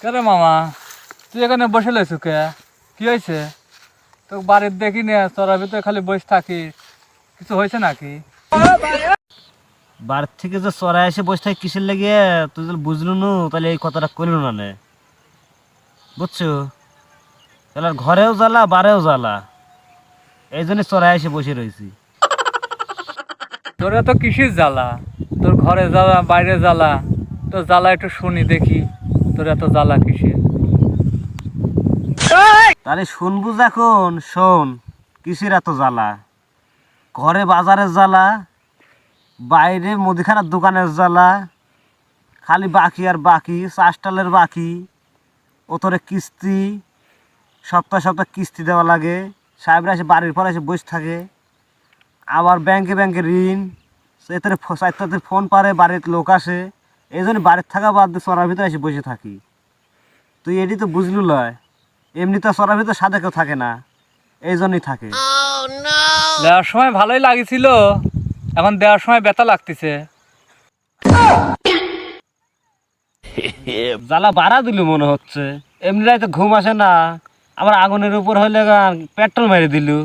কেরে মামা, তুই এখানে বসে লইছু কে? কি হয়েছে? তো বাড়ির দেখি নে তোরা ভিতরে খালি বসে থাকি, কিছু হয়েছে নাকি? বার থেকে যে চড়াই এসে বসে থাকে কিসের লেগে, তুই যদি বুঝলু নু তাহলে এই কথাটা করিল না নে, বুঝছো? তাহলে আর ঘরেও জ্বালা বারেও জ্বালা, এই জন্য চড়াই এসে বসে রয়েছি। তোর এত কিসের জ্বালা? তোর ঘরে জ্বালা বাইরে জ্বালা, তোর জ্বালা একটু শুনি দেখি, তোর এত জ্বালা কিসের? তাহলে শুনবু যখন শোন, কিসের এত জ্বালা। ঘরে বাজারের জ্বালা, বাইরে মুদিখানার দোকানের জ্বালা, খালি বাকি আর বাকি, চাষটালের বাকি, ওতরে কিস্তি, সপ্তাহে সপ্তাহে কিস্তি দেওয়া লাগে, সাহেবরা এসে বাড়ির পর এসে বসে থাকে, আবার ব্যাংকে ব্যাংকে ঋণ, এতে চারটাতে ফোন পারে, বাড়ির লোক আসে, এই জন্য বাড়ির থাকা বাদ দিয়ে চড়ার ভিতরে এসে বসে থাকি। তুই এটি তো বুঝলু লয়, এমনি তো চড়ার ভিতরে সাদা কেউ থাকে না, এই জন্যই থাকে। দেওয়ার সময় ভালোই লাগিছিল, এখন দেওয়ার সময় ব্যথা লাগতেছে। জ্বালা বাড়া দিল মনে হচ্ছে, এমনি তো ঘুম আসে না, আবার আগুনের উপর হইলে পেট্রোল মেরে দিলু।